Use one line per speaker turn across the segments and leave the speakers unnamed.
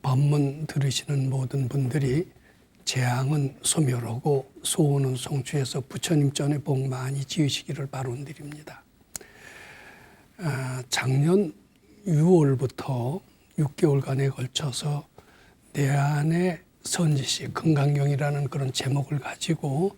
법문 들으시는 모든 분들이 재앙은 소멸하고 소원은 성취해서 부처님 전에 복 많이 지으시기를 바론드립니다. 작년 6월부터 6개월간에 걸쳐서 내 안의 선지식 금강경이라는 그런 제목을 가지고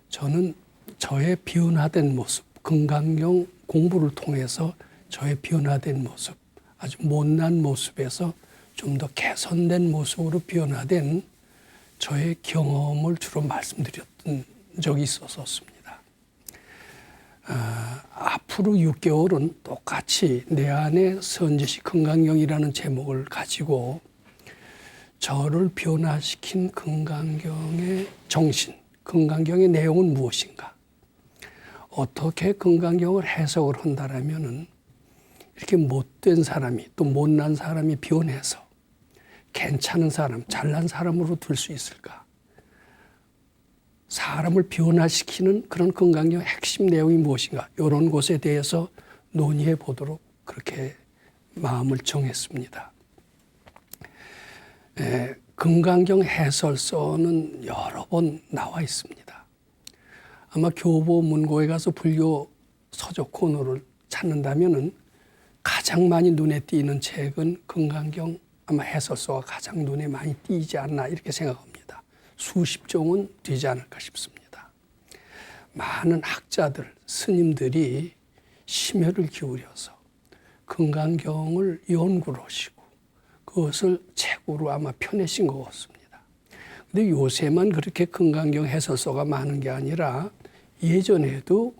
저는 저의 변화된 모습, 금강경 공부를 통해서 저의 변화된 모습, 아주 못난 모습에서 좀 더 개선된 모습으로 변화된 저의 경험을 주로 말씀드렸던 적이 있었습니다. 앞으로 6개월은 똑같이 내 안에 선지식 금강경이라는 제목을 가지고 저를 변화시킨 금강경의 정신, 금강경의 내용은 무엇인가? 어떻게 금강경을 해석을 한다라면은 이렇게 못된 사람이 또 못난 사람이 변해서 괜찮은 사람, 잘난 사람으로 될 수 있을까? 사람을 변화시키는 그런 금강경 핵심 내용이 무엇인가? 이런 것에 대해서 논의해 보도록 그렇게 마음을 정했습니다. 금강경 해설서는 여러 번 나와 있습니다. 아마 교보문고에 가서 불교 서적 코너를 찾는다면은 가장 많이 눈에 띄는 책은 금강경 아마 해설서가 가장 눈에 많이 띄지 않나 이렇게 생각합니다. 수십 종은 되지 않을까 싶습니다. 많은 학자들, 스님들이 심혈을 기울여서 금강경을 연구를 하시고 그것을 책으로 아마 펴내신 것 같습니다. 그런데 요새만 그렇게 금강경 해설서가 많은 게 아니라 예전에도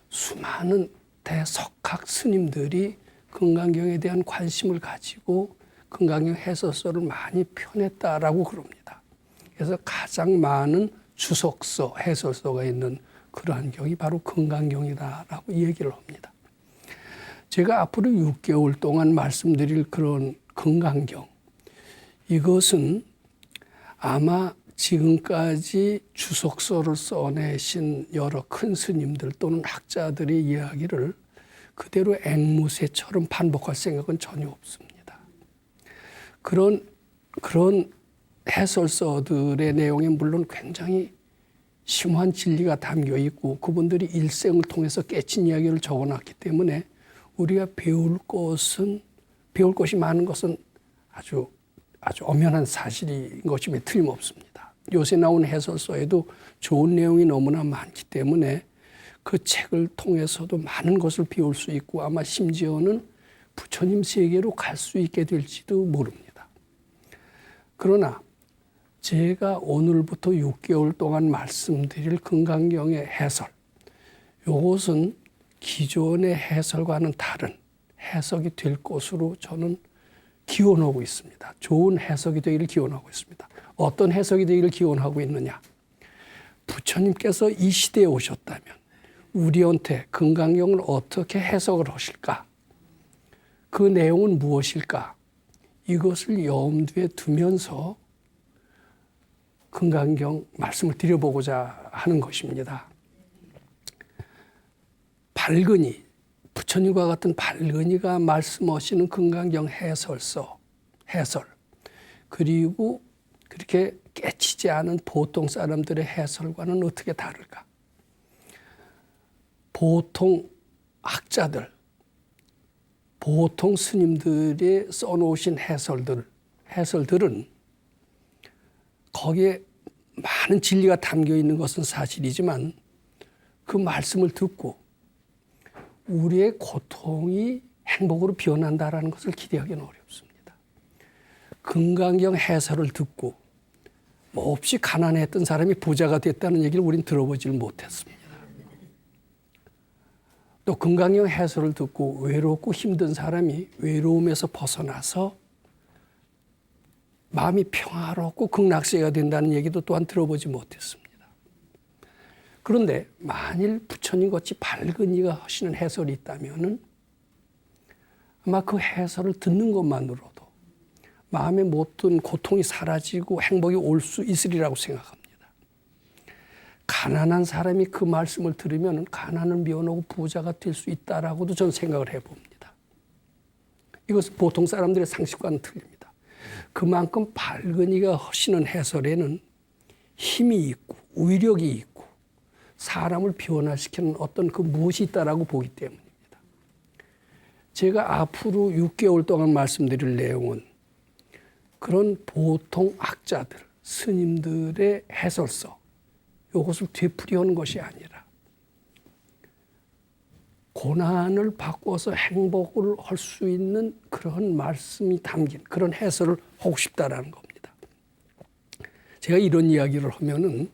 수많은 대석학 스님들이 금강경에 대한 관심을 가지고 금강경 해설서를 많이 펴냈다라고 그럽니다. 그래서 가장 많은 주석서, 해설서가 있는 그러한 경이 바로 금강경이다라고 얘기를 합니다. 제가 앞으로 6개월 동안 말씀드릴 그런 금강경, 이것은 아마 지금까지 주석서를 써내신 여러 큰 스님들 또는 학자들의 이야기를 그대로 앵무새처럼 반복할 생각은 전혀 없습니다. 그런 해설서들의 내용에 물론 굉장히 심오한 진리가 담겨 있고 그분들이 일생을 통해서 깨친 이야기를 적어놨기 때문에 우리가 배울 것이 많은 것은 아주 엄연한 사실인 것임에 틀림없습니다. 요새 나온 해설서에도 좋은 내용이 너무나 많기 때문에 그 책을 통해서도 많은 것을 배울 수 있고 아마 심지어는 부처님 세계로 갈 수 있게 될지도 모릅니다. 그러나 제가 오늘부터 6개월 동안 말씀드릴 금강경의 해설, 이것은 기존의 해설과는 다른 해석이 될 것으로 저는 기원하고 있습니다. 좋은 해석이 되기를 기원하고 있습니다. 어떤 해석이 되기를 기원하고 있느냐? 부처님께서 이 시대에 오셨다면 우리한테 금강경을 어떻게 해석을 하실까? 그 내용은 무엇일까? 이것을 염두에 두면서 금강경 말씀을 드려보고자 하는 것입니다. 발근이, 부처님과 같은 발근이가 말씀하시는 금강경 해설, 그리고 그렇게 깨치지 않은 보통 사람들의 해설과는 어떻게 다를까? 보통 학자들, 보통 스님들이 써놓으신 해설들은 거기에 많은 진리가 담겨 있는 것은 사실이지만 그 말씀을 듣고 우리의 고통이 행복으로 변한다라는 것을 기대하기는 어렵습니다. 금강경 해설을 듣고 몹시 가난했던 사람이 부자가 됐다는 얘기를 우린 들어보질 못했습니다. 또 금강경 해설을 듣고 외롭고 힘든 사람이 외로움에서 벗어나서 마음이 평화롭고 극락세가 된다는 얘기도 또한 들어보지 못했습니다. 그런데 만일 부처님같이 밝은 이가 하시는 해설이 있다면 아마 그 해설을 듣는 것만으로도 마음의 모든 고통이 사라지고 행복이 올 수 있으리라고 생각합니다. 가난한 사람이 그 말씀을 들으면 가난을 면하고 부자가 될 수 있다라고도 저는 생각을 해봅니다. 이것은 보통 사람들의 상식과는 틀립니다. 그만큼 발근이가 하시는 해설에는 힘이 있고 위력이 있고 사람을 변화시키는 어떤 그 무엇이 있다라고 보기 때문입니다. 제가 앞으로 6개월 동안 말씀드릴 내용은 그런 보통 학자들, 스님들의 해설서, 이것을 되풀이하는 것이 아니라 고난을 바꿔서 행복을 할 수 있는 그런 말씀이 담긴 그런 해설을 하고 싶다라는 겁니다. 제가 이런 이야기를 하면은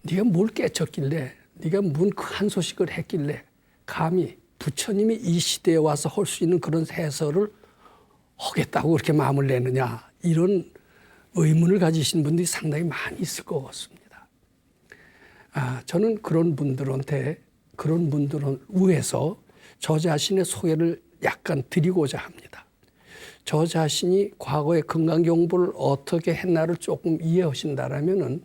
네가 뭘 깨쳤길래, 네가 뭔 큰 소식을 했길래 감히 부처님이 이 시대에 와서 할 수 있는 그런 해설을 하겠다고 그렇게 마음을 내느냐, 이런 의문을 가지신 분들이 상당히 많이 있을 것 같습니다. 저는 그런 분들을 위해서 저 자신의 소개를 약간 드리고자 합니다. 저 자신이 과거에 건강경보를 어떻게 했나를 조금 이해하신다라면은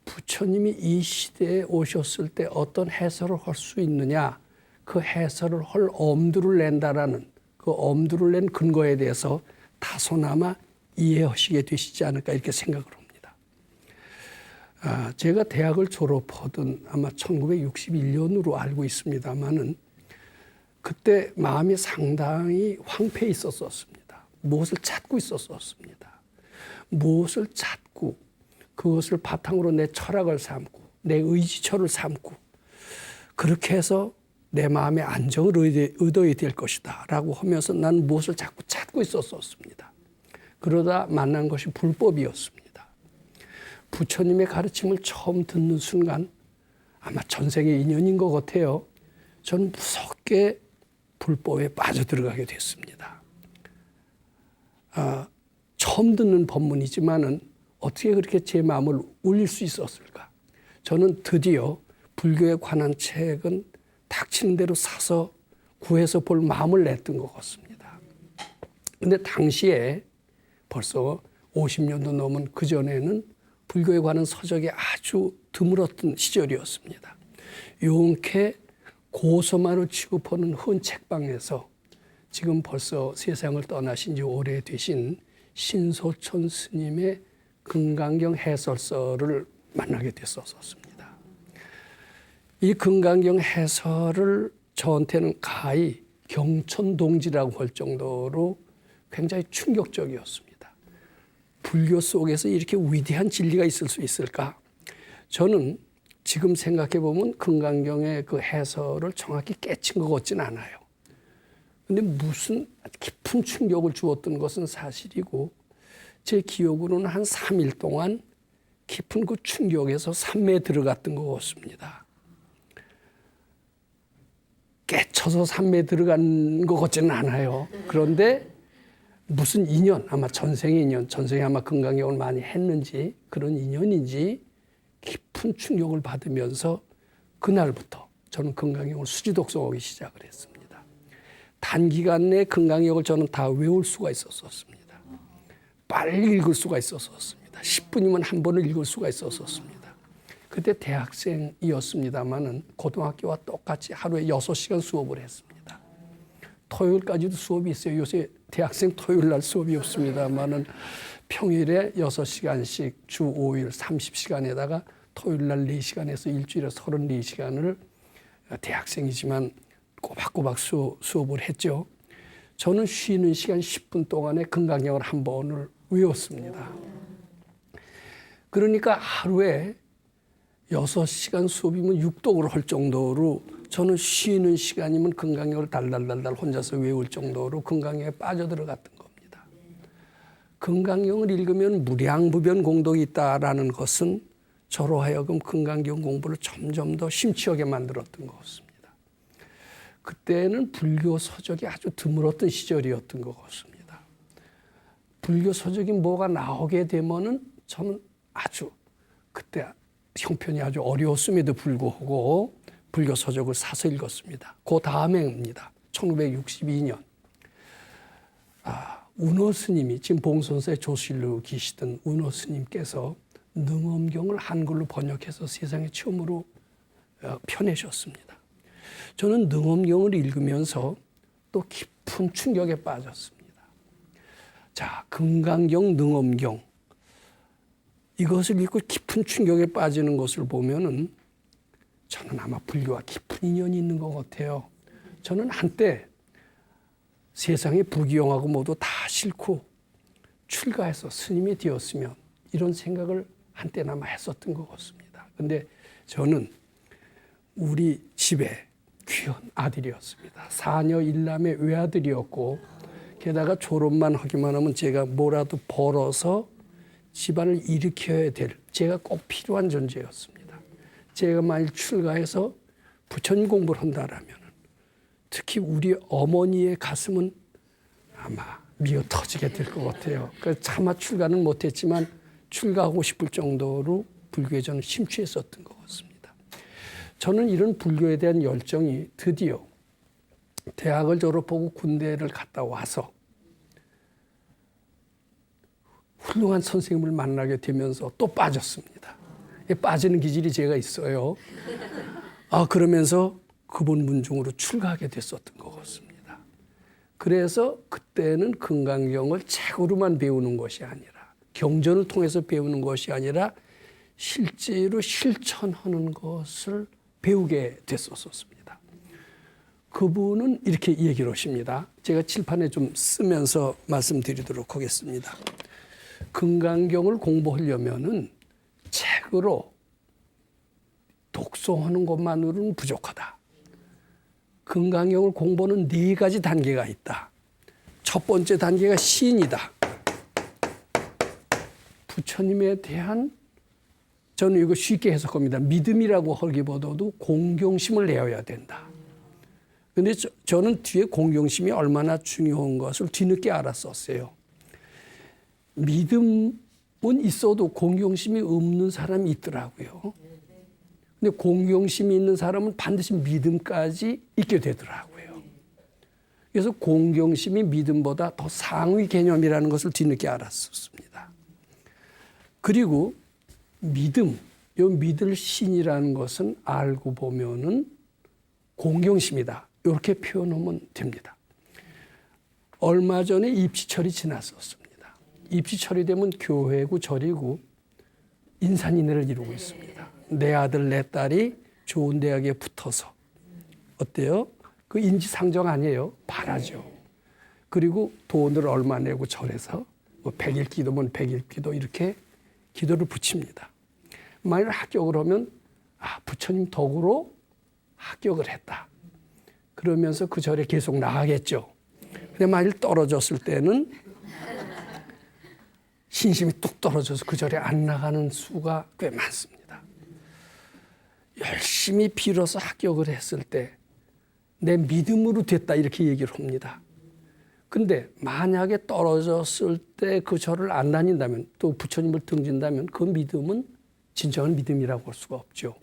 부처님이 이 시대에 오셨을 때 어떤 해설을 할 수 있느냐, 그 해설을 할 엄두를 낸다라는 그 엄두를 낸 근거에 대해서 다소나마 이해하시게 되시지 않을까 이렇게 생각을 합니다. 제가 대학을 졸업하던 아마 1961년으로 알고 있습니다만은 그때 마음이 상당히 황폐해 있었습니다. 무엇을 찾고 있었습니다. 무엇을 찾고 그것을 바탕으로 내 철학을 삼고 내 의지처를 삼고 그렇게 해서 내 마음의 안정을 얻어야 될 것이다 라고 하면서 난 무엇을 자꾸 찾고 있었습니다. 그러다 만난 것이 불법이었습니다. 부처님의 가르침을 처음 듣는 순간 아마 전생의 인연인 것 같아요. 저는 무섭게 불법에 빠져들어가게 됐습니다. 처음 듣는 법문이지만은 어떻게 그렇게 제 마음을 울릴 수 있었을까? 저는 드디어 불교에 관한 책은 닥치는 대로 사서 구해서 볼 마음을 냈던 것 같습니다. 그런데 당시에 벌써 50년도 넘은 그전에는 불교에 관한 서적이 아주 드물었던 시절이었습니다. 용케 고서만을 취급하는 흔 책방에서 지금 벌써 세상을 떠나신 지 오래되신 신소천 스님의 금강경 해설서를 만나게 됐었습니다. 이 금강경 해설을 저한테는 가히 경천동지라고 할 정도로 굉장히 충격적이었습니다. 불교 속에서 이렇게 위대한 진리가 있을 수 있을까? 저는 지금 생각해 보면 금강경의 그 해설을 정확히 깨친 것 같지는 않아요. 근데 무슨 깊은 충격을 주었던 것은 사실이고 제 기억으로는 한 3일 동안 깊은 그 충격에서 삼매에 들어갔던 것 같습니다. 깨쳐서 삼매에 들어간 것 같지는 않아요. 그런데 무슨 인연, 아마 전생의 인연, 전생에 아마 금강경을 많이 했는지 그런 인연인지 깊은 충격을 받으면서 그날부터 저는 금강경을 수지독송하기 시작을 했습니다. 단기간 내에 금강경을 저는 다 외울 수가 있었습니다. 빨리 읽을 수가 있었습니다. 10분이면 한 번을 읽을 수가 있었습니다. 그때 대학생이었습니다마는 고등학교와 똑같이 하루에 6시간 수업을 했습니다. 토요일까지도 수업이 있어요. 요새 대학생 토요일 날 수업이 없습니다마는 평일에 6시간씩 주 5일 30시간에다가 토요일 날 4시간에서 일주일에 34시간을 대학생이지만 꼬박꼬박 수업을 했죠. 저는 쉬는 시간 10분 동안에 금강경을 한 번을 외웠습니다. 그러니까 하루에 6시간 수업이면 육독을 할 정도로 저는 쉬는 시간이면 금강경을 달달달달 혼자서 외울 정도로 금강경에 빠져들어갔던 겁니다. 금강경을 읽으면 무량무변 공덕이 있다라는 것은 저로 하여금 금강경 공부를 점점 더 심취하게 만들었던 것 같습니다. 그때는 불교 서적이 아주 드물었던 시절이었던 것 같습니다. 불교 서적이 뭐가 나오게 되면은 저는 아주 그때 형편이 아주 어려웠음에도 불구하고 불교 서적을 사서 읽었습니다. 그 다음해입니다. 1962년 운호 스님이 지금 봉선사의 조실로 계시던 운호 스님께서 능엄경을 한글로 번역해서 세상에 처음으로 펴내셨습니다. 저는 능엄경을 읽으면서 또 깊은 충격에 빠졌습니다. 자, 금강경, 능엄경 이것을 읽고 깊은 충격에 빠지는 것을 보면은 저는 아마 불교와 깊은 인연이 있는 것 같아요. 저는 한때 세상에 부귀영하고 모두 다 싫고 출가해서 스님이 되었으면 이런 생각을 한때나마 했었던 것 같습니다. 그런데 저는 우리 집에 귀한 아들이었습니다. 사녀 일남의 외아들이었고 게다가 졸업만 하기만 하면 제가 뭐라도 벌어서 집안을 일으켜야 될 제가 꼭 필요한 존재였습니다. 제가 만일 출가해서 부처님 공부를 한다라면 특히 우리 어머니의 가슴은 아마 미어 터지게 될 것 같아요. 그래서 차마 출가는 못했지만 출가하고 싶을 정도로 불교에 저는 심취했었던 것 같습니다. 저는 이런 불교에 대한 열정이 드디어 대학을 졸업하고 군대를 갔다 와서 훌륭한 선생님을 만나게 되면서 또 빠졌습니다. 빠지는 기질이 제가 있어요. 그러면서 그분 문중으로 출가하게 됐었던 것 같습니다. 그래서 그때는 금강경을 책으로만 배우는 것이 아니라 경전을 통해서 배우는 것이 아니라 실제로 실천하는 것을 배우게 됐었습니다. 그분은 이렇게 얘기를 하십니다. 제가 칠판에 좀 쓰면서 말씀드리도록 하겠습니다. 금강경을 공부하려면은 책으로 독송하는 것만으로는 부족하다. 금강경을 공부하는 4가지 단계가 있다. 첫 번째 단계가 시인이다. 부처님에 대한 저는 이거 쉽게 해석합니다. 믿음이라고 하기보다도 공경심을 내어야 된다. 그런데 저는 뒤에 공경심이 얼마나 중요한 것을 뒤늦게 알았었어요. 믿음은 있어도 공경심이 없는 사람이 있더라고요. 근데 공경심이 있는 사람은 반드시 믿음까지 있게 되더라고요. 그래서 공경심이 믿음보다 더 상위 개념이라는 것을 뒤늦게 알았었습니다. 그리고 믿음, 이 믿을 신이라는 것은 알고 보면은 공경심이다. 이렇게 표현하면 됩니다. 얼마 전에 입시철이 지났었습니다. 입시철이 되면 교회고 절이고 인산인해를 이루고 있습니다. 내 아들 내 딸이 좋은 대학에 붙어서 어때요? 그 인지상정 아니에요. 바라죠. 그리고 돈을 얼마 내고 절에서 뭐 100일 기도면 100일 기도 이렇게 기도를 붙입니다. 만일 합격을 하면 부처님 덕으로 합격을 했다. 그러면서 그 절에 계속 나가겠죠. 근데 만일 떨어졌을 때는 신심이 뚝 떨어져서 그 절에 안 나가는 수가 꽤 많습니다. 열심히 빌어서 합격을 했을 때 내 믿음으로 됐다 이렇게 얘기를 합니다. 근데 만약에 떨어졌을 때 그 절을 안 다닌다면 또 부처님을 등진다면 그 믿음은 진정한 믿음이라고 할 수가 없죠.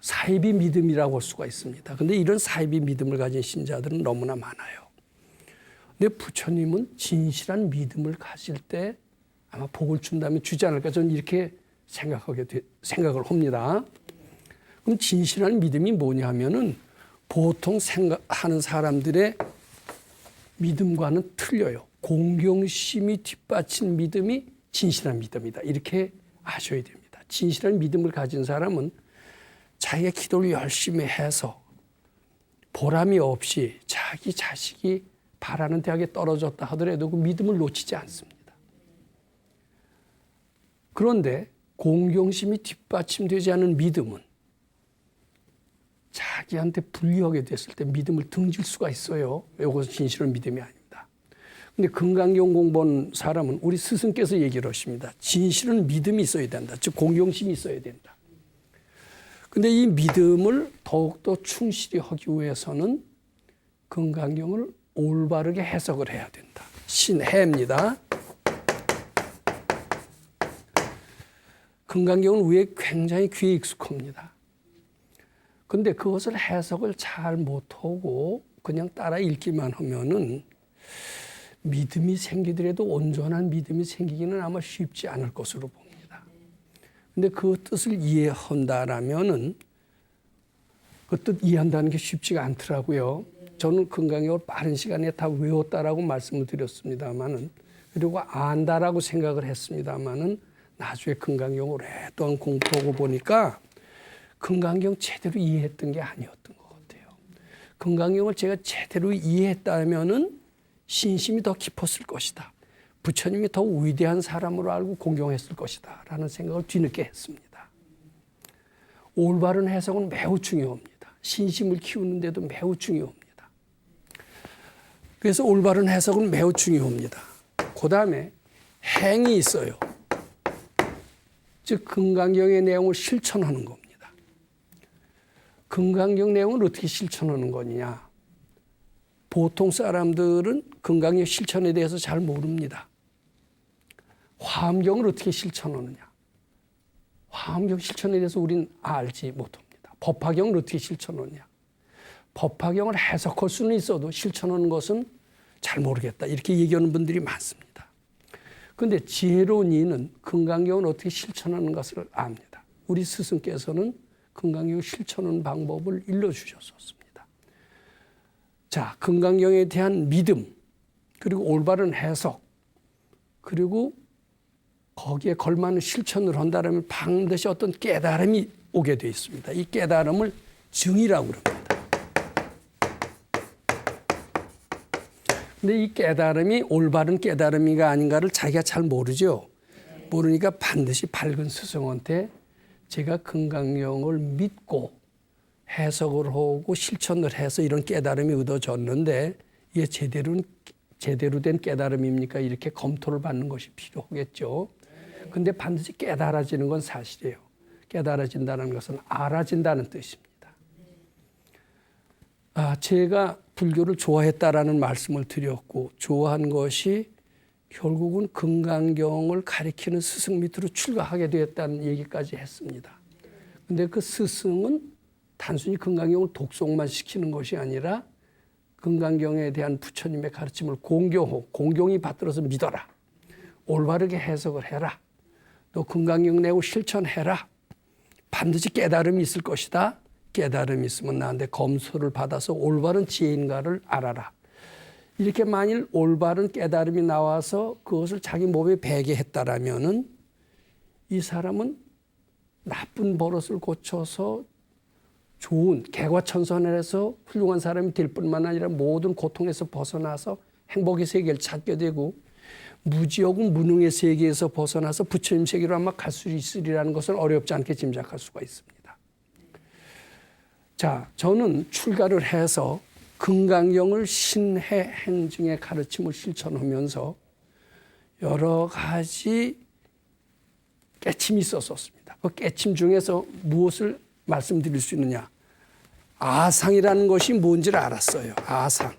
사이비 믿음이라고 할 수가 있습니다. 근데 이런 사이비 믿음을 가진 신자들은 너무나 많아요. 근데 부처님은 진실한 믿음을 가질 때 아마 복을 준다면 주지 않을까 저는 이렇게 생각을 합니다. 그럼 진실한 믿음이 뭐냐 하면은 보통 생각하는 사람들의 믿음과는 틀려요. 공경심이 뒷받친 믿음이 진실한 믿음이다. 이렇게 아셔야 됩니다. 진실한 믿음을 가진 사람은 자기가 기도를 열심히 해서 보람이 없이 자기 자식이 바라는 대학에 떨어졌다 하더라도 그 믿음을 놓치지 않습니다. 그런데 공경심이 뒷받침되지 않은 믿음은 자기한테 불리하게 됐을 때 믿음을 등질 수가 있어요. 이것은 진실한 믿음이 아닙니다. 그런데 금강경 공부한 사람은 우리 스승께서 얘기를 하십니다. 진실한 믿음이 있어야 된다. 즉 공경심이 있어야 된다. 그런데 이 믿음을 더욱더 충실히 하기 위해서는 금강경을 올바르게 해석을 해야 된다. 신해입니다. 금강경은 위에 굉장히 귀에 익숙합니다. 근데 그것을 해석을 잘 못하고 그냥 따라 읽기만 하면은 믿음이 생기더라도 온전한 믿음이 생기기는 아마 쉽지 않을 것으로 봅니다. 근데 그 뜻을 이해한다라면은 그 뜻 이해한다는 게 쉽지가 않더라고요. 저는 금강경을 빠른 시간에 다 외웠다라고 말씀을 드렸습니다만은 그리고 안다라고 생각을 했습니다마는 나중에 금강경을 오랫동안 공부하고 보니까 금강경 제대로 이해했던 게 아니었던 것 같아요. 금강경을 제가 제대로 이해했다면은 신심이 더 깊었을 것이다. 부처님이 더 위대한 사람으로 알고 공경했을 것이다. 라는 생각을 뒤늦게 했습니다. 올바른 해석은 매우 중요합니다. 신심을 키우는데도 매우 중요합니다. 그래서 올바른 해석은 매우 중요합니다. 그 다음에 행이 있어요. 즉 금강경의 내용을 실천하는 겁니다. 금강경 내용을 어떻게 실천하는 거냐. 보통 사람들은 금강경 실천에 대해서 잘 모릅니다. 화엄경을 어떻게 실천하느냐. 화엄경 실천에 대해서 우린 알지 못합니다. 법화경을 어떻게 실천하느냐. 법화경을 해석할 수는 있어도 실천하는 것은 잘 모르겠다. 이렇게 얘기하는 분들이 많습니다. 그런데 지혜로운 이는 금강경을 어떻게 실천하는 것을 압니다. 우리 스승께서는 금강경을 실천하는 방법을 일러주셨습니다. 자, 금강경에 대한 믿음, 그리고 올바른 해석, 그리고 거기에 걸맞는 실천을 한다면 반드시 어떤 깨달음이 오게 되어 있습니다. 이 깨달음을 증이라고 그럽니다. 근데 이 깨달음이 올바른 깨달음이가 아닌가를 자기가 잘 모르죠. 모르니까 반드시 밝은 스승한테 제가 금강경을 믿고 해석을 하고 실천을 해서 이런 깨달음이 얻어졌는데 이게 제대로 된 깨달음입니까? 이렇게 검토를 받는 것이 필요하겠죠. 근데 반드시 깨달아지는 건 사실이에요. 깨달아진다는 것은 알아진다는 뜻입니다. 제가 불교를 좋아했다라는 말씀을 드렸고 좋아한 것이 결국은 금강경을 가리키는 스승 밑으로 출가하게 되었다는 얘기까지 했습니다. 그런데 그 스승은 단순히 금강경을 독송만 시키는 것이 아니라 금강경에 대한 부처님의 가르침을 공경하고 공경이 받들어서 믿어라. 올바르게 해석을 해라. 또 금강경 내고 실천해라. 반드시 깨달음이 있을 것이다. 깨달음이 있으면 나한테 검소를 받아서 올바른 지혜인가를 알아라. 이렇게 만일 올바른 깨달음이 나와서 그것을 자기 몸에 배게 했다라면은 이 사람은 나쁜 버릇을 고쳐서 좋은 개과천선을 해서 훌륭한 사람이 될 뿐만 아니라 모든 고통에서 벗어나서 행복의 세계를 찾게 되고 무지하고 무능의 세계에서 벗어나서 부처님 세계로 아마 갈 수 있으리라는 것을 어렵지 않게 짐작할 수가 있습니다. 자, 저는 출가를 해서 금강경을 신해 행증의 가르침을 실천하면서 여러 가지 깨침이 있었습니다. 그 깨침 중에서 무엇을 말씀드릴 수 있느냐. 아상이라는 것이 뭔지를 알았어요. 아상.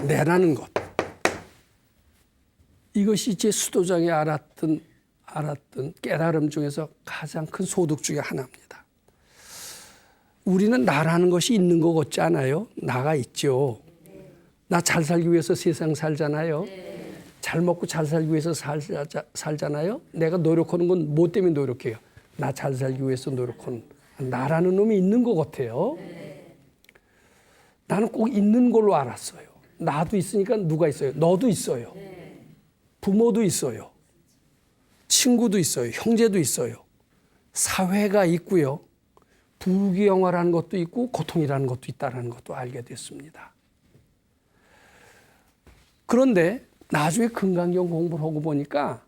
내라는 것. 이것이 제 수도장에 알았던 깨달음 중에서 가장 큰 소득 중에 하나입니다. 우리는 나라는 것이 있는 것 같지 않아요? 나가 있죠. 나 잘 살기 위해서 세상 살잖아요. 잘 먹고 잘 살기 위해서 살잖아요. 내가 노력하는 건 뭐 때문에 노력해요? 나 잘 살기 위해서 노력하는 나라는 놈이 있는 것 같아요. 나는 꼭 있는 걸로 알았어요. 나도 있으니까 누가 있어요? 너도 있어요. 부모도 있어요. 친구도 있어요. 형제도 있어요. 사회가 있고요. 부귀영화라는 것도 있고 고통이라는 것도 있다는 것도 알게 됐습니다. 그런데 나중에 금강경 공부를 하고 보니까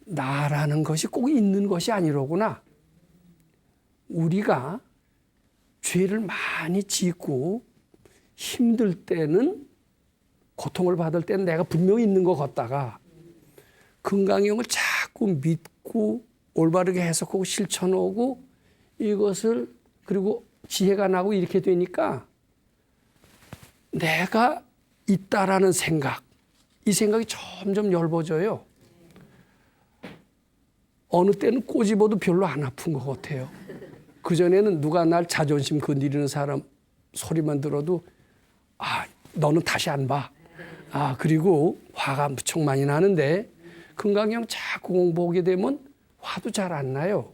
나라는 것이 꼭 있는 것이 아니로구나. 우리가 죄를 많이 짓고 힘들 때는 고통을 받을 때는 내가 분명히 있는 것 같다가 금강경을 자꾸 믿고 올바르게 해석하고 실천하고 이것을 그리고 지혜가 나고 이렇게 되니까 내가 있다라는 생각, 이 생각이 점점 엷어져요. 어느 때는 꼬집어도 별로 안 아픈 것 같아요. 그전에는 누가 날 자존심 건드리는 사람 소리만 들어도 너는 다시 안 봐. 그리고 화가 무척 많이 나는데 금강경 자꾸 공부하게 되면 화도 잘 안 나요.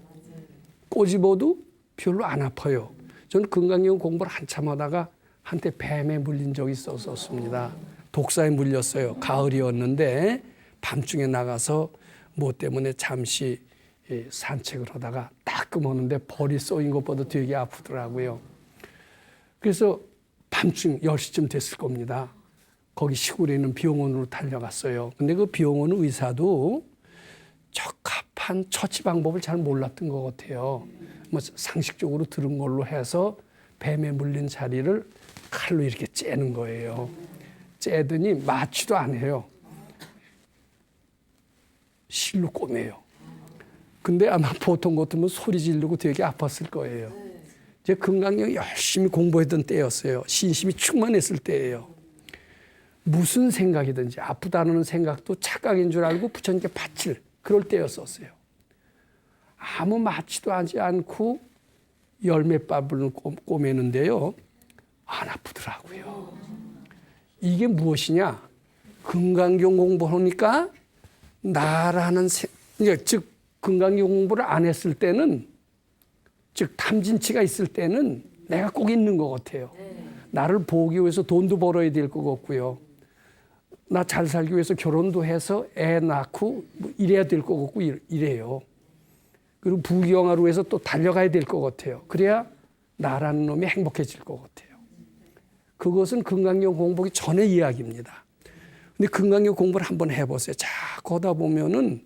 꼬집어도 별로 안 아파요. 저는 금강경 공부를 한참 하다가 한때 뱀에 물린 적이 있었습니다. 독사에 물렸어요. 가을이었는데 밤중에 나가서 뭐 때문에 잠시 산책을 하다가 따끔 오는데 벌이 쏘인 것보다 되게 아프더라고요. 그래서 밤중 10시쯤 됐을 겁니다. 거기 시골에 있는 병원으로 달려갔어요. 근데 그 병원 의사도 적합한 처치 방법을 잘 몰랐던 것 같아요. 뭐 상식적으로 들은 걸로 해서 뱀에 물린 자리를 칼로 이렇게 째는 거예요. 째더니 마취도 안 해요. 실로 꼬매요. 근데 아마 보통 같으면 소리 지르고 되게 아팠을 거예요. 제 금강경 열심히 공부했던 때였어요. 신심이 충만했을 때예요. 무슨 생각이든지 아프다는 생각도 착각인 줄 알고 부처님께 바칠 그럴 때였었어요. 아무 마취도 하지 않고 열매밥을 꼬매는데요. 안 아프더라고요. 이게 무엇이냐? 금강경 공부하니까 나라는 즉 금강경 공부를 안 했을 때는 즉 탐진치가 있을 때는 내가 꼭 있는 것 같아요. 나를 보기 위해서 돈도 벌어야 될 것 같고요. 나 잘 살기 위해서 결혼도 해서 애 낳고 뭐 이래야 될 것 같고 이래요. 그리고 부귀영화로 해서 또 달려가야 될 것 같아요. 그래야 나라는 놈이 행복해질 것 같아요. 그것은 금강경 공부하기 전의 이야기입니다. 근데 금강경 공부를 한번 해보세요. 자꾸 하다 보면은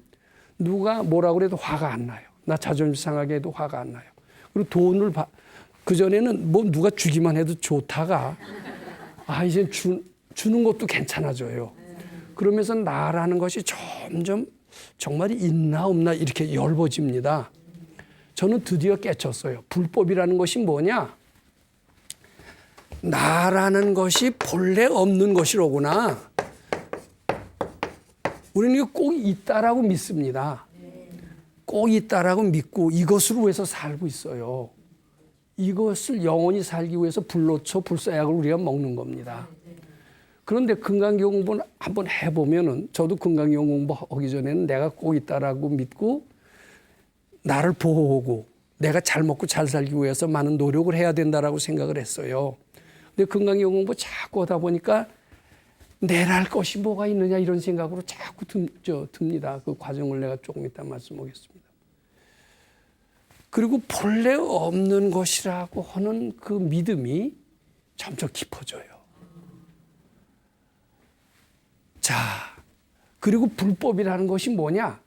누가 뭐라고 그래도 화가 안 나요. 나 자존심 상하게 해도 화가 안 나요. 그리고 돈을 그전에는 뭐 누가 주기만 해도 좋다가 이제 주는 것도 괜찮아져요. 그러면서 나라는 것이 점점 정말 있나 없나 이렇게 엷어집니다. 저는 드디어 깨쳤어요. 불법이라는 것이 뭐냐? 나라는 것이 본래 없는 것이로구나. 우리는 이거 꼭 있다라고 믿습니다. 꼭 있다라고 믿고 이것으로 해서 살고 있어요. 이것을 영원히 살기 위해서 불로초, 불사약을 우리가 먹는 겁니다. 그런데 금강경 공부는 한번 해보면은 저도 금강경 공부하기 전에는 내가 꼭 있다라고 믿고 나를 보호하고 내가 잘 먹고 잘 살기 위해서 많은 노력을 해야 된다라고 생각을 했어요. 근데 금강경 공부 자꾸 하다 보니까 내랄 것이 뭐가 있느냐 이런 생각으로 자꾸 듭니다. 그 과정을 내가 조금 이따 말씀하겠습니다. 그리고 본래 없는 것이라고 하는 그 믿음이 점점 깊어져요. 자, 그리고 불법이라는 것이 뭐냐?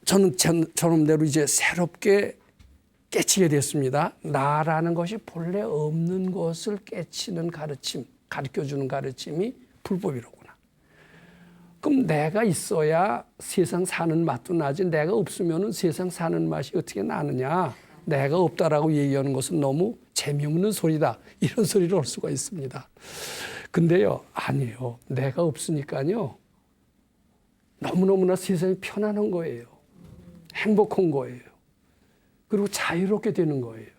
저는 저놈대로 이제 새롭게 깨치게 됐습니다. 나라는 것이 본래 없는 것을 깨치는 가르침, 가르쳐주는 가르침이 불법이로구나. 그럼 내가 있어야 세상 사는 맛도 나지 내가 없으면 세상 사는 맛이 어떻게 나느냐. 내가 없다라고 얘기하는 것은 너무 재미없는 소리다. 이런 소리를 할 수가 있습니다. 근데요, 아니에요. 내가 없으니까요. 너무너무나 세상이 편안한 거예요. 행복한 거예요. 그리고 자유롭게 되는 거예요.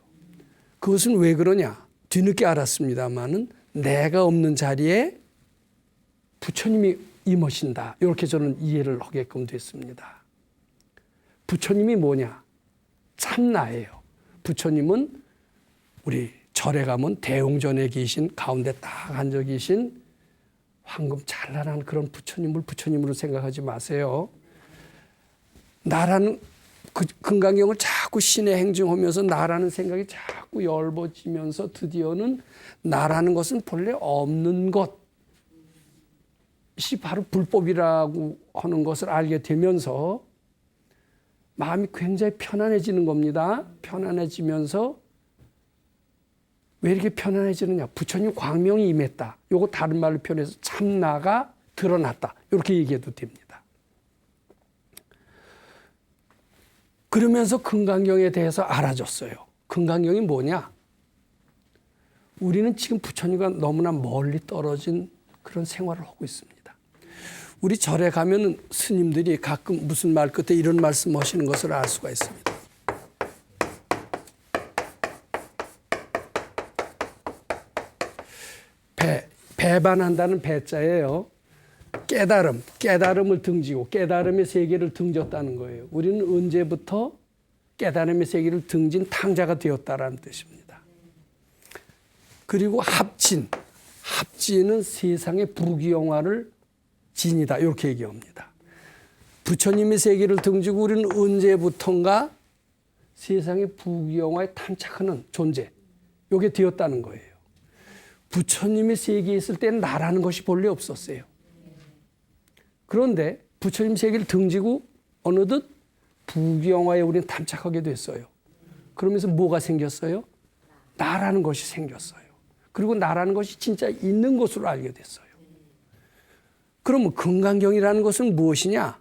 그것은 왜 그러냐? 뒤늦게 알았습니다마는 내가 없는 자리에 부처님이 임하신다. 이렇게 저는 이해를 하게끔 됐습니다. 부처님이 뭐냐? 참나예요. 부처님은 우리 절에 가면 대웅전에 계신 가운데 딱 앉아 계신 황금 찬란한 그런 부처님을 부처님으로 생각하지 마세요. 나라는 금강경을 자꾸 신의 행정하면서 나라는 생각이 자꾸 엷어지면서 드디어는 나라는 것은 본래 없는 것이 바로 불법이라고 하는 것을 알게 되면서 마음이 굉장히 편안해지는 겁니다. 편안해지면서 왜 이렇게 편안해지느냐? 부처님 광명이 임했다. 요거 다른 말로 표현해서 참나가 드러났다. 이렇게 얘기해도 됩니다. 그러면서 금강경에 대해서 알아줬어요. 금강경이 뭐냐? 우리는 지금 부처님과 너무나 멀리 떨어진 그런 생활을 하고 있습니다. 우리 절에 가면 스님들이 가끔 무슨 말 끝에 이런 말씀 하시는 것을 알 수가 있습니다. 배반한다는 배자예요. 깨달음을 등지고 깨달음의 세계를 등졌다는 거예요. 우리는 언제부터 깨달음의 세계를 등진 탕자가 되었다라는 뜻입니다. 그리고 합지는 세상의 부귀영화를 지니다. 이렇게 얘기합니다. 부처님의 세계를 등지고 우리는 언제부턴가 세상의 부귀영화에 탐착하는 존재, 이게 되었다는 거예요. 부처님의 세계에 있을 때는 나라는 것이 본래 없었어요. 그런데 부처님 세계를 등지고 어느덧 부귀영화에 우리는 탐착하게 됐어요. 그러면서 뭐가 생겼어요? 나라는 것이 생겼어요. 그리고 나라는 것이 진짜 있는 것으로 알게 됐어요. 그러면 금강경이라는 것은 무엇이냐?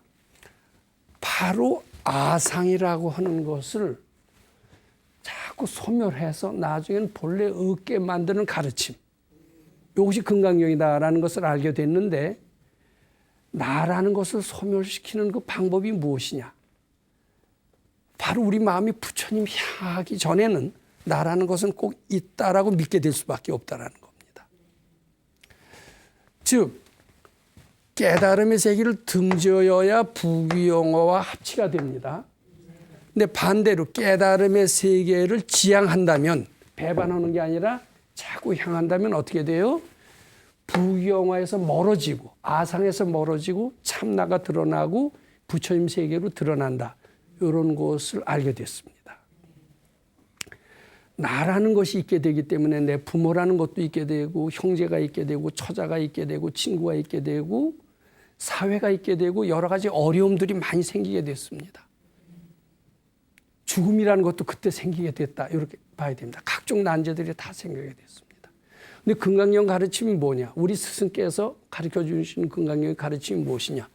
바로 아상이라고 하는 것을 자꾸 소멸해서 나중에는 본래 없게 만드는 가르침. 이것이 금강경이다라는 것을 알게 됐는데, 나라는 것을 소멸시키는 그 방법이 무엇이냐? 바로 우리 마음이 부처님 향하기 전에는 나라는 것은 꼭 있다라고 믿게 될 수밖에 없다라는 겁니다. 즉 깨달음의 세계를 등져야 부귀영화와 합치가 됩니다. 근데 반대로 깨달음의 세계를 지향한다면, 배반하는 게 아니라 자꾸 향한다면 어떻게 돼요? 부귀영화에서 멀어지고 아상에서 멀어지고 참나가 드러나고 부처님 세계로 드러난다. 이런 것을 알게 됐습니다. 나라는 것이 있게 되기 때문에 내 부모라는 것도 있게 되고, 형제가 있게 되고, 처자가 있게 되고, 친구가 있게 되고, 사회가 있게 되고, 여러 가지 어려움들이 많이 생기게 됐습니다. 죽음이라는 것도 그때 생기게 됐다. 이렇게 봐야 됩니다. 각종 난제들이 다 생기게 됐습니다. 근데 금강경 가르침이 뭐냐? 우리 스승께서 가르쳐 주시는 금강경의 가르침이 무엇이냐?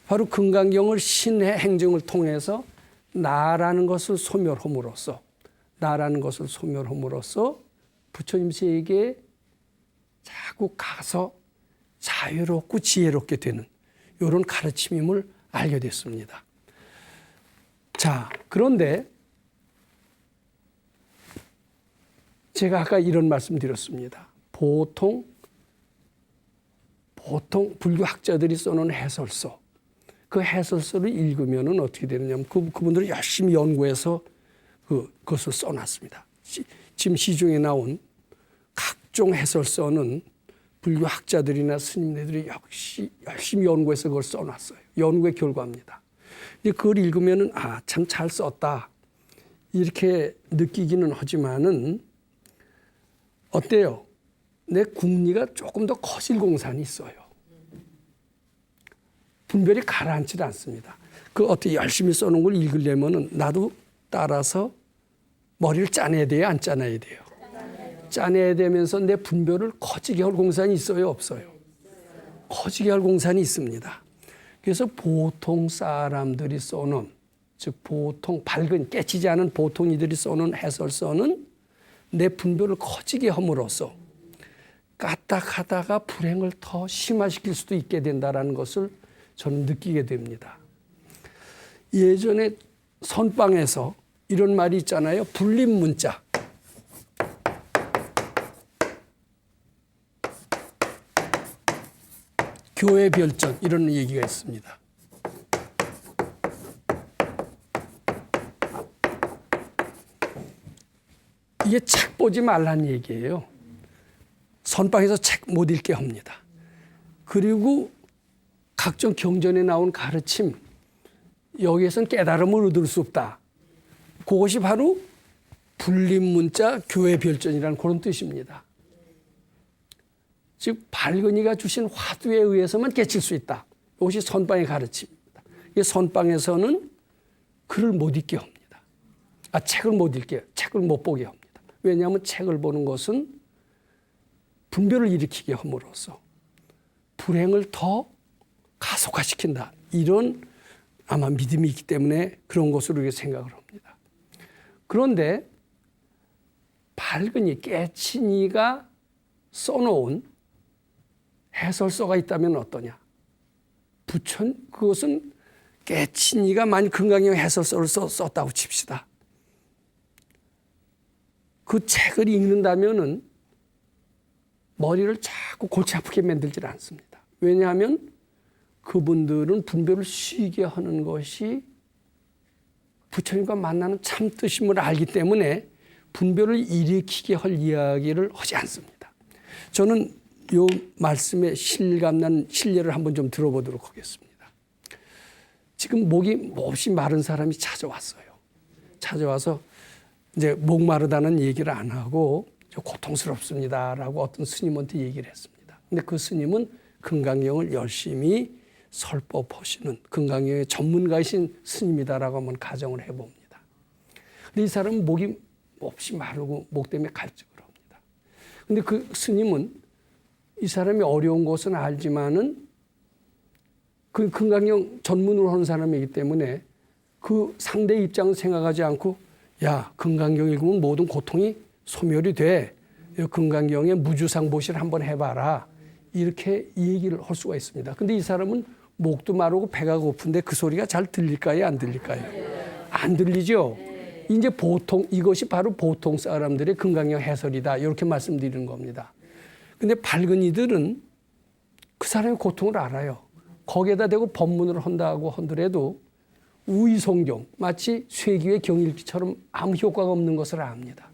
바로 금강경을 신의 행정을 통해서 나라는 것을 소멸함으로써, 나라는 것을 소멸함으로써 부처님 세계에 자꾸 가서 자유롭고 지혜롭게 되는 이런 가르침임을 알게 됐습니다. 자, 그런데 제가 아까 이런 말씀 드렸습니다. 보통 불교 학자들이 써놓은 해설서, 그 해설서를 읽으면은 어떻게 되느냐면 그분들이 열심히 연구해서 그것을 써놨습니다. 지금 시중에 나온 각종 해설서는 불교 학자들이나 스님들이 역시 열심히 연구해서 그걸 써놨어요. 연구의 결과입니다. 근데 그걸 읽으면은 참 잘 썼다 이렇게 느끼기는 하지만은 어때요? 내 궁리가 조금 더 거실 공산이 있어요. 분별이 가라앉지 않습니다. 그 어떻게 열심히 써놓은 걸 읽으려면은 나도 따라서 머리를 짜내야 돼요, 안 짜내야 돼요? 짜내야 되면서 내 분별을 커지게 할 공산이 있어요, 없어요? 커지게 할 공산이 있습니다. 그래서 보통 사람들이 써놓은, 즉 보통 밝은 깨치지 않은 보통 이들이 써놓은 해설서는 내 분별을 커지게 함으로써 까딱하다가 불행을 더 심화시킬 수도 있게 된다는 것을 저는 느끼게 됩니다. 예전에 선방에서 이런 말이 있잖아요. 불림문자. 교회 별전 이런 얘기가 있습니다. 이게 책 보지 말라는 얘기예요. 선방에서 책 못 읽게 합니다. 그리고 각종 경전에 나온 가르침, 여기에서는 깨달음을 얻을 수 없다. 그것이 바로 불림문자 교회 별전이라는 그런 뜻입니다. 즉 밝은 이가 주신 화두에 의해서만 깨칠 수 있다. 이것이 선방의 가르침입니다. 선방에서는 글을 못 읽게 합니다. 책을 못 읽게, 책을 못 보게 합니다. 왜냐하면 책을 보는 것은 분별을 일으키게 함으로써 불행을 더 가속화시킨다. 이런 아마 믿음이 있기 때문에 그런 것으로 생각을 합니다. 그런데 밝은 이, 깨친 이가 써놓은 해설서가 있다면 어떠냐? 그것은 깨친 이가 만약 금강경 해설서를 썼다고 칩시다. 그 책을 읽는다면은 머리를 자꾸 골치 아프게 만들지 않습니다. 왜냐하면 그분들은 분별을 쉬게 하는 것이 부처님과 만나는 참 뜻임을 알기 때문에 분별을 일으키게 할 이야기를 하지 않습니다. 저는 요 말씀의 실감난 실례를 한번 좀 들어보도록 하겠습니다. 지금 목이 몹시 마른 사람이 찾아왔어요. 찾아와서 이제 목 마르다는 얘기를 안 하고 고통스럽습니다라고 어떤 스님한테 얘기를 했습니다. 근데 그 스님은 금강경을 열심히 설법하시는 금강경의 전문가이신 스님이다라고 한번 가정을 해봅니다. 근데 이 사람은 목이 몹시 마르고 목 때문에 갈증을 합니다. 근데 그 스님은 이 사람이 어려운 것은 알지만은 그 금강경 전문으로 하는 사람이기 때문에 그 상대의 입장을 생각하지 않고 야, 금강경 읽으면 모든 고통이 소멸이 돼. 금강경의 무주상보시를 한번 해봐라. 이렇게 얘기를 할 수가 있습니다. 근데 이 사람은 목도 마르고 배가 고픈데 그 소리가 잘 들릴까요? 안 들릴까요? 안 들리죠? 이제 보통 이것이 바로 보통 사람들의 금강경 해설이다. 이렇게 말씀드리는 겁니다. 근데 밝은 이들은 그 사람의 고통을 알아요. 거기에다 대고 법문을 한다고 하더라도 우의성경, 마치 쇠기의 경읽기처럼 아무 효과가 없는 것을 압니다.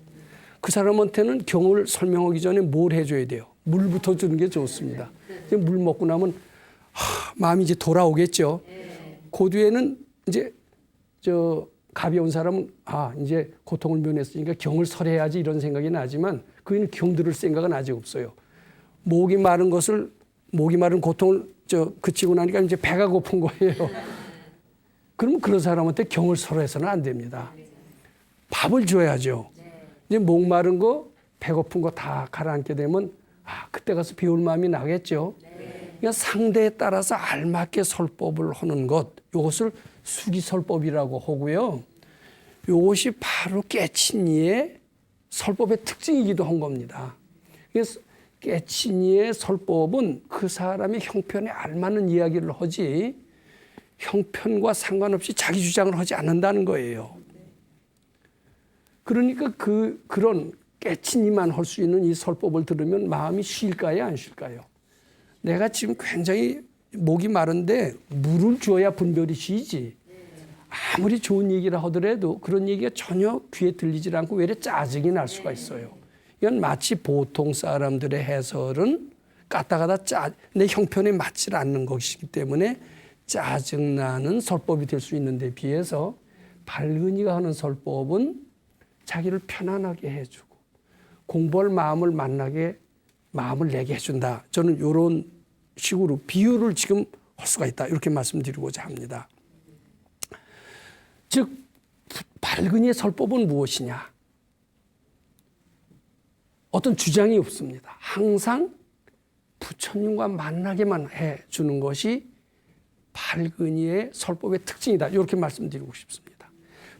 그 사람한테는 경을 설명하기 전에 뭘 해줘야 돼요? 물부터 주는 게 좋습니다. 물 먹고 나면 마음이 이제 돌아오겠죠. 그 뒤에는 이제 가벼운 사람은 이제 고통을 면했으니까 경을 설해야지 이런 생각이 나지만 그는 경 들을 생각은 아직 없어요. 목이 마른 고통을 그치고 나니까 이제 배가 고픈 거예요. 그러면 그런 사람한테 경을 설해서는 안 됩니다. 밥을 줘야죠. 이제 목 마른 거, 배고픈 거 다 가라앉게 되면 그때 가서 배울 마음이 나겠죠. 그러니까 상대에 따라서 알맞게 설법을 하는 것, 이것을 수기설법이라고 하고요. 이것이 바로 깨친이의 설법의 특징이기도 한 겁니다. 그래서 깨친이의 설법은 그 사람의 형편에 알맞는 이야기를 하지 형편과 상관없이 자기 주장을 하지 않는다는 거예요. 그러니까 그런 깨친이만 할 수 있는 이 설법을 들으면 마음이 쉴까요? 안 쉴까요? 내가 지금 굉장히 목이 마른데 물을 줘야 분별이 쉬지. 아무리 좋은 얘기를 하더라도 그런 얘기가 전혀 귀에 들리질 않고 외려 짜증이 날 수가 있어요. 이건 마치 보통 사람들의 해설은 까딱하다 내 형편에 맞지 않는 것이기 때문에 짜증나는 설법이 될 수 있는데 비해서 밝은이가 하는 설법은 자기를 편안하게 해주고 공부할 마음을 마음을 내게 해준다. 저는 이런 식으로 비유를 지금 할 수가 있다. 이렇게 말씀드리고자 합니다. 즉 밝은이의 설법은 무엇이냐? 어떤 주장이 없습니다. 항상 부처님과 만나게만 해주는 것이 밝은이의 설법의 특징이다. 이렇게 말씀드리고 싶습니다.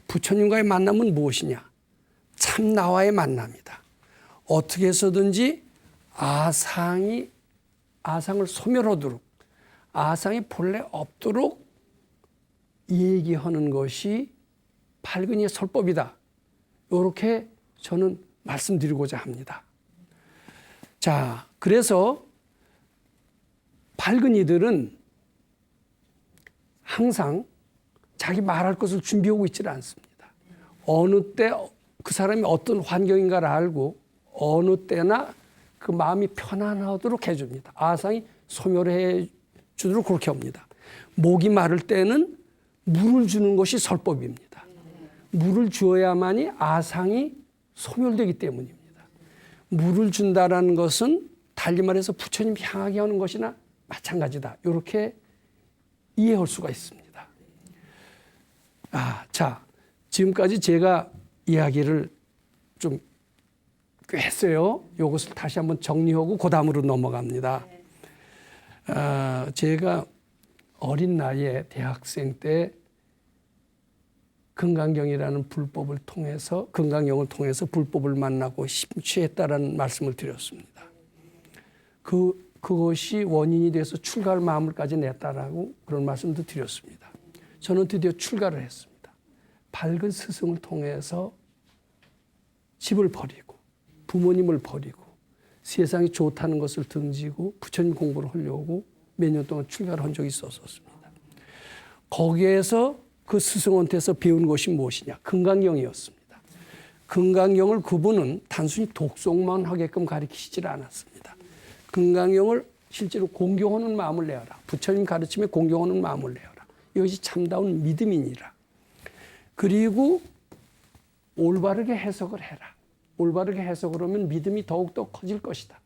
부처님과의 만남은 무엇이냐? 참 나와의 만남이다. 어떻게 해서든지 아상을 소멸하도록 아상이 본래 없도록 얘기하는 것이 밝은이의 설법이다. 이렇게 저는 말씀드리고자 합니다. 자, 그래서 밝은이들은 항상 자기 말할 것을 준비하고 있지는 않습니다. 어느 때 그 사람이 어떤 환경인가를 알고 어느 때나 그 마음이 편안하도록 해줍니다. 아상이 소멸해 주도록 그렇게 합니다. 목이 마를 때는 물을 주는 것이 설법입니다. 물을 주어야만이 아상이 소멸되기 때문입니다. 물을 준다라는 것은 달리 말해서 부처님 향하게 하는 것이나 마찬가지다. 이렇게 이해할 수가 있습니다. 자, 지금까지 제가 이야기를 좀 꽤 했어요. 이것을 다시 한번 정리하고 그 다음으로 넘어갑니다. 제가 어린 나이에 대학생 때 금강경이라는 불법을 통해서 금강경을 통해서 불법을 만나고 심취했다라는 말씀을 드렸습니다. 그것이 원인이 돼서 출가할 마음을까지 냈다라고 그런 말씀도 드렸습니다. 저는 드디어 출가를 했습니다. 밝은 스승을 통해서 집을 버리고 부모님을 버리고 세상이 좋다는 것을 등지고 부처님 공부를 하려고 몇 년 동안 출가를 한 적이 있었습니다. 거기에서 그 스승한테서 배운 것이 무엇이냐? 금강경이었습니다. 금강경을 그분은 단순히 독송만 하게끔 가르치질 않았습니다. 금강경을 실제로 공경하는 마음을 내어라. 부처님 가르침에 공경하는 마음을 내어라. 이것이 참다운 믿음이니라. 그리고 올바르게 해석을 해라. 올바르게 해석을 하면 믿음이 더욱더 커질 것이다.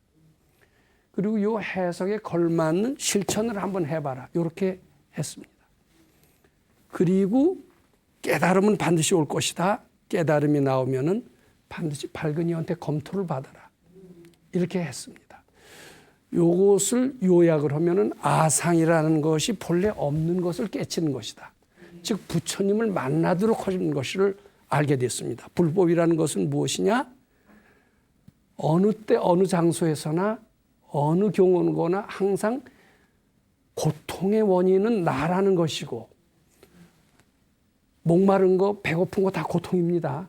그리고 이 해석에 걸맞는 실천을 한번 해봐라. 이렇게 했습니다. 그리고 깨달음은 반드시 올 것이다. 깨달음이 나오면은 반드시 밝은 이한테 검토를 받아라. 이렇게 했습니다. 요것을 요약을 하면은 아상이라는 것이 본래 없는 것을 깨치는 것이다. 즉 부처님을 만나도록 하는 것을 알게 됐습니다. 불법이라는 것은 무엇이냐? 어느 때 어느 장소에서나 어느 경우거나 항상 고통의 원인은 나라는 것이고 목마른 거 배고픈 거 다 고통입니다.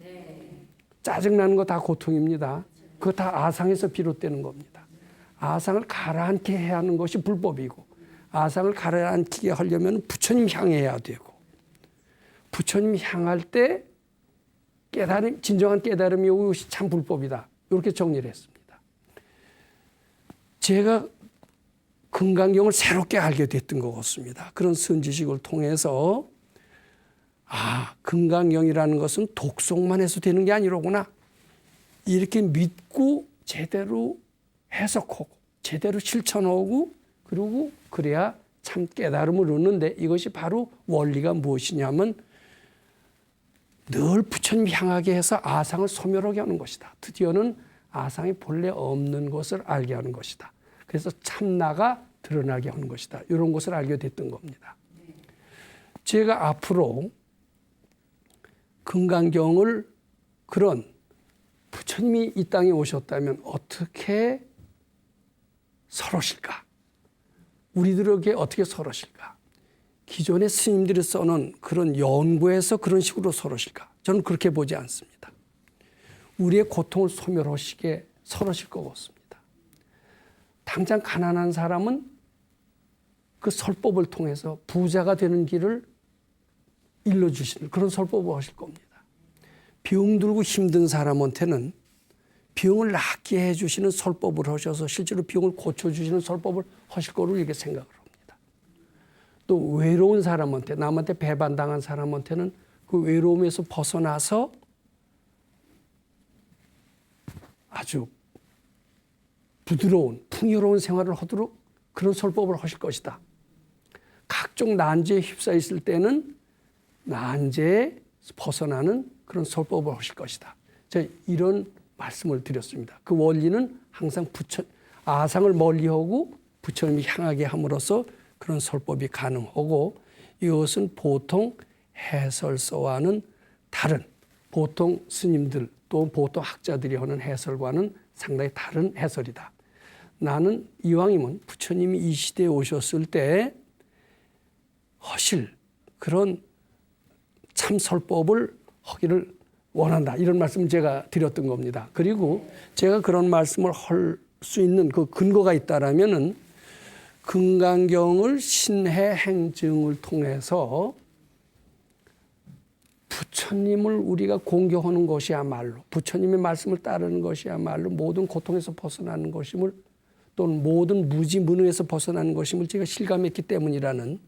짜증나는 거 다 고통입니다. 그거 다 아상에서 비롯되는 겁니다. 아상을 가라앉게 해야 하는 것이 불법이고 아상을 가라앉게 하려면 부처님 향해야 되고 부처님 향할 때 깨달음, 진정한 깨달음이 오고 이것이 참 불법이다. 이렇게 정리를 했습니다. 제가 금강경을 새롭게 알게 됐던 것 같습니다. 그런 선지식을 통해서 금강경이라는 것은 독송만 해서 되는 게 아니로구나. 이렇게 믿고 제대로 해석하고 제대로 실천하고 그리고 그래야 참 깨달음을 얻는데 이것이 바로 원리가 무엇이냐면 늘 부처님 향하게 해서 아상을 소멸하게 하는 것이다. 드디어는 아상이 본래 없는 것을 알게 하는 것이다. 그래서 참나가 드러나게 하는 것이다. 이런 것을 알게 됐던 겁니다. 제가 앞으로 금강경을 그런 부처님이 이 땅에 오셨다면 어떻게 설하실까? 우리들에게 어떻게 설하실까? 기존의 스님들이 써놓은 그런 연구에서 그런 식으로 설하실까? 저는 그렇게 보지 않습니다. 우리의 고통을 소멸하시게 설하실 것 같습니다. 당장 가난한 사람은 그 설법을 통해서 부자가 되는 길을 일러주시는 그런 설법을 하실 겁니다. 병들고 힘든 사람한테는 병을 낫게 해주시는 설법을 하셔서 실제로 병을 고쳐주시는 설법을 하실 거로 이렇게 생각을 합니다. 또 외로운 사람한테 남한테 배반당한 사람한테는 그 외로움에서 벗어나서 아주 부드러운 풍요로운 생활을 하도록 그런 설법을 하실 것이다. 각종 난제에 휩싸여 있을 때는 난제에 벗어나는 그런 설법을 하실 것이다. 제가 이런 말씀을 드렸습니다. 그 원리는 항상 아상을 멀리하고 부처님이 향하게 함으로써 그런 설법이 가능하고 이것은 보통 해설서와는 다른 보통 스님들 또 보통 학자들이 하는 해설과는 상당히 다른 해설이다. 나는 이왕이면 부처님이 이 시대에 오셨을 때 하실 그런 참 설법을 하기를 원한다. 이런 말씀을 제가 드렸던 겁니다. 그리고 제가 그런 말씀을 할 수 있는 그 근거가 있다라면은 금강경을 신해 행증을 통해서 부처님을 우리가 공경하는 것이야말로 부처님의 말씀을 따르는 것이야말로 모든 고통에서 벗어나는 것임을 또는 모든 무지무능에서 벗어나는 것임을 제가 실감했기 때문이라는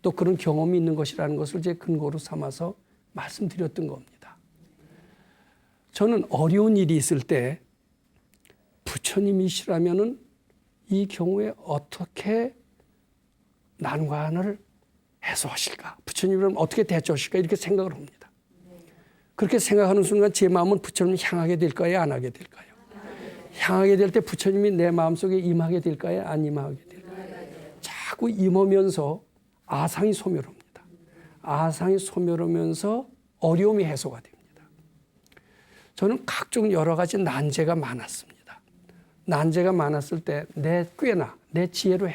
또 그런 경험이 있는 것이라는 것을 제 근거로 삼아서 말씀드렸던 겁니다. 저는 어려운 일이 있을 때 부처님이시라면은 이 경우에 어떻게 난관을 해소하실까? 부처님이라면 어떻게 대처하실까? 이렇게 생각을 합니다. 그렇게 생각하는 순간 제 마음은 부처님을 향하게 될까요? 안 하게 될까요? 향하게 될 때 부처님이 내 마음속에 임하게 될까요? 안 임하게 될까요? 자꾸 임하면서 아상이 소멸합니다. 아상이 소멸하면서 어려움이 해소가 됩니다. 저는 각종 여러 가지 난제가 많았습니다. 난제가 많았을 때 내 꾀나 내 지혜로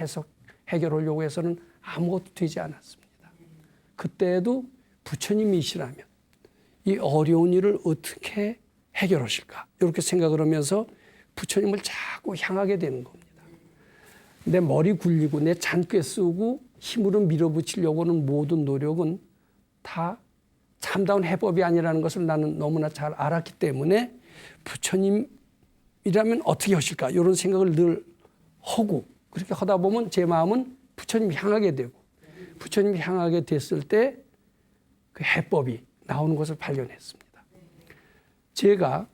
해결하려고 해서는 아무것도 되지 않았습니다. 그때에도 부처님이시라면 이 어려운 일을 어떻게 해결하실까? 이렇게 생각을 하면서 부처님을 자꾸 향하게 되는 겁니다. 내 머리 굴리고 내 잔꾀 쓰고 힘으로 밀어붙이려고 하는 모든 노력은 다 참다운 해법이 아니라는 것을 나는 너무나 잘 알았기 때문에 부처님이라면 어떻게 하실까? 이런 생각을 늘 하고 그렇게 하다 보면 제 마음은 부처님 향하게 되고 부처님 향하게 됐을 때 그 해법이 나오는 것을 발견했습니다. 제가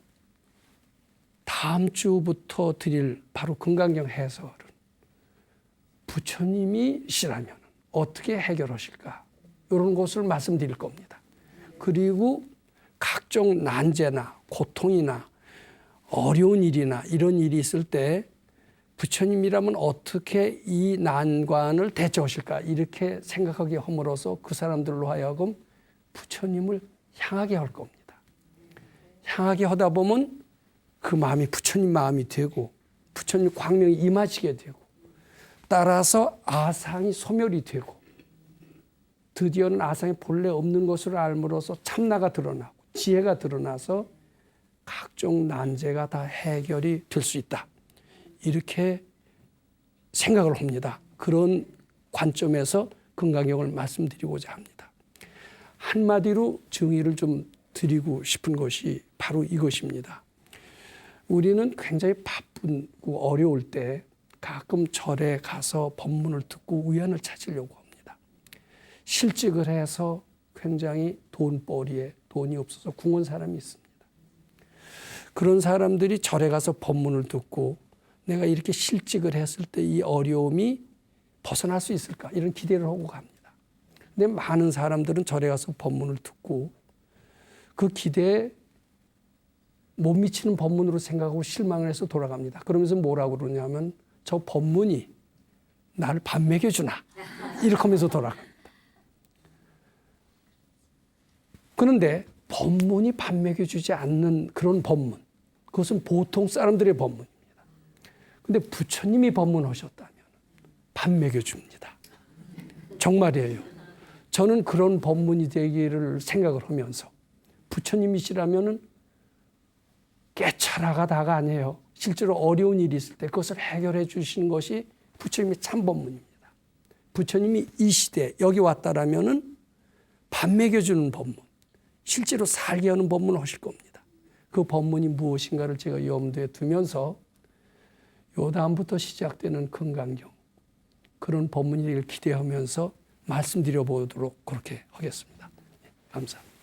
다음 주부터 드릴 바로 금강경 해설은 부처님이시라면 어떻게 해결하실까 이런 것을 말씀드릴 겁니다. 그리고 각종 난제나 고통이나 어려운 일이나 이런 일이 있을 때 부처님이라면 어떻게 이 난관을 대처하실까 이렇게 생각하게 함으로써 그 사람들로 하여금 부처님을 향하게 할 겁니다. 향하게 하다 보면 그 마음이 부처님 마음이 되고 부처님 광명이 임하시게 되고 따라서 아상이 소멸이 되고 드디어는 아상이 본래 없는 것을 알므로써 참나가 드러나고 지혜가 드러나서 각종 난제가 다 해결이 될 수 있다. 이렇게 생각을 합니다. 그런 관점에서 금강경을 말씀드리고자 합니다. 한마디로 정의를 좀 드리고 싶은 것이 바로 이것입니다. 우리는 굉장히 바쁘고 어려울 때 가끔 절에 가서 법문을 듣고 위안을 찾으려고 합니다. 실직을 해서 굉장히 돈벌이에 돈이 없어서 궁한 사람이 있습니다. 그런 사람들이 절에 가서 법문을 듣고 내가 이렇게 실직을 했을 때 이 어려움이 벗어날 수 있을까 이런 기대를 하고 갑니다. 근데 많은 사람들은 절에 가서 법문을 듣고 그 기대에 못 미치는 법문으로 생각하고 실망을 해서 돌아갑니다. 그러면서 뭐라고 그러냐면 저 법문이 나를 밥 먹여주나 이렇게 하면서 돌아갑니다. 그런데 법문이 밥 먹여주지 않는 그런 법문, 그것은 보통 사람들의 법문입니다. 근데 부처님이 법문하셨다면 밥 먹여줍니다. 정말이에요. 저는 그런 법문이 되기를 생각을 하면서 부처님이시라면은 깨쳐라가 다가 아니에요. 실제로 어려운 일이 있을 때 그것을 해결해 주시는 것이 부처님의 참 법문입니다. 부처님이 이 시대 여기 왔다라면은 밥 먹여주는 법문, 실제로 살게 하는 법문을 하실 겁니다. 그 법문이 무엇인가를 제가 염두에 두면서 요 다음부터 시작되는 금강경 그런 법문이 기대하면서 말씀드려 보도록 그렇게 하겠습니다. 감사합니다.